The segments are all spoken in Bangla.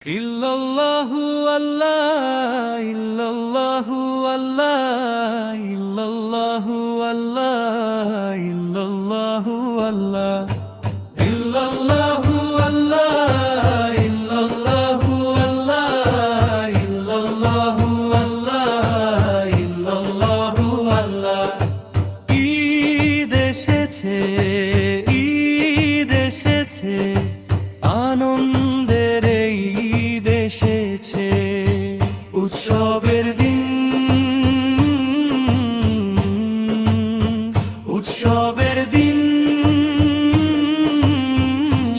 ইল্লাল্লাহু আল্লাহ ইল্লাল্লাহু আল্লাহ ইল্লাল্লাহু আল্লাহ ইল্লাল্লাহু আল্লাহ ইল্লাল্লাহু আল্লাহ ইল্লাল্লাহু আল্লাহ ইল্লাল্লাহু আল্লাহ ইল্লাল্লাহু আল্লাহ। ঈদ এসেছে, ঈদ এসেছে, আনন্দের ঈদ এসেছে, উৎসবের দিন, উৎসবের দিন,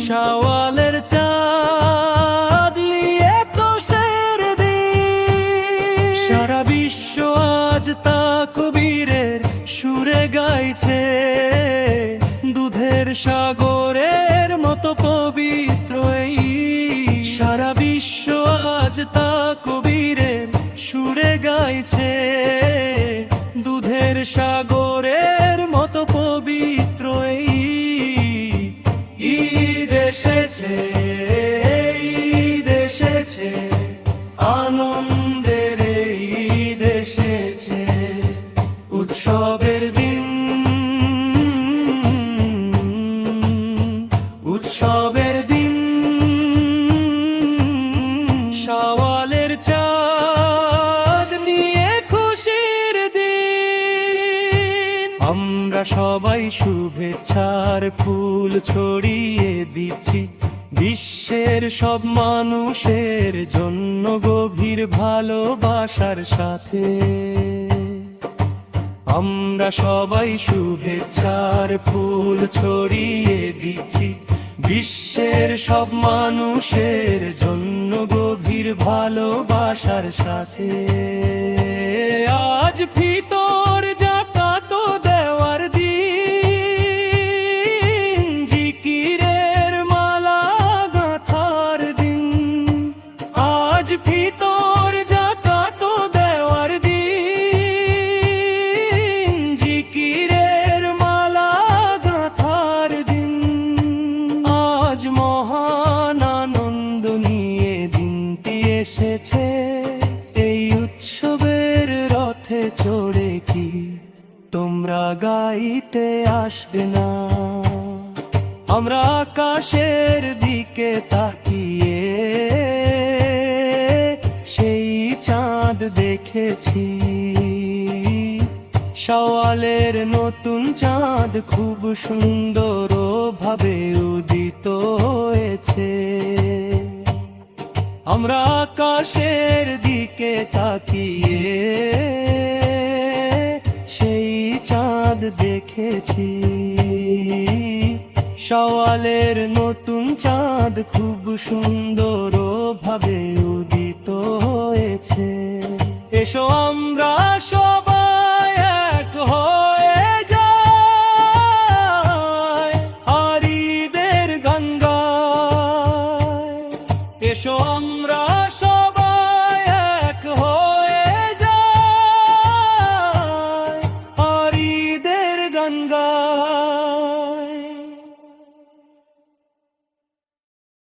শাওয়ালের চাঁদ নিয়ে তোষের দিন। সারা বিশ্ব আজ তাকবীরের সুরে গাইছে, দুধের সাগরের মতো পবিত্র এই। সারা বিশ্ব আজ তাকবীরের সুরে গাইছে, দুধের সাগরের মতো পবিত্র এই। ঈদ এসেছে, ঈদ এসেছে, আনন্দের ঈদ এসেছে, উৎসবের দিন, উৎসবের দিন। শাওয়ালের চাঁদ নিয়ে খুশির দিন, আমরা সবাই শুভেচ্ছার ফুল ছড়িয়ে দিচ্ছি বিশ্বের সব মানুষের জন্য গভীর ভালোবাসার সাথে। আমরা সবাই শুভেচ্ছার ফুল ছড়িয়ে দিচ্ছি বিশ্বের সব মানুষের জন্য গভীর ভালোবাসার সাথে। আজ ফিতর যাকাত দেওয়ার দিন, জিকিরের মালা গাঁথার দিন। আজ ফিতর যাকাত দেওয়ার দিন, জিকিরের মালা গাঁথার দিন। আজ মহান আনন্দ নিয়ে দিনটি এসেছে, এই উৎসবের রথে চড়ে কি তোমরা গাইতে আসবে না? আমরা আকাশের দিকে তাকিয়ে সেই চাঁদ দেখেছি, শাওয়ালের নতুন চাঁদ খুব সুন্দর ভাবে উদিত হয়েছে। আমরা আকাশের দিকে তাকিয়ে সেই চাঁদ দেখেছি, শাওয়ালের নতুন চাঁদ খুব সুন্দর ভাবে উদিত হয়েছে। এসো আমরা সবাই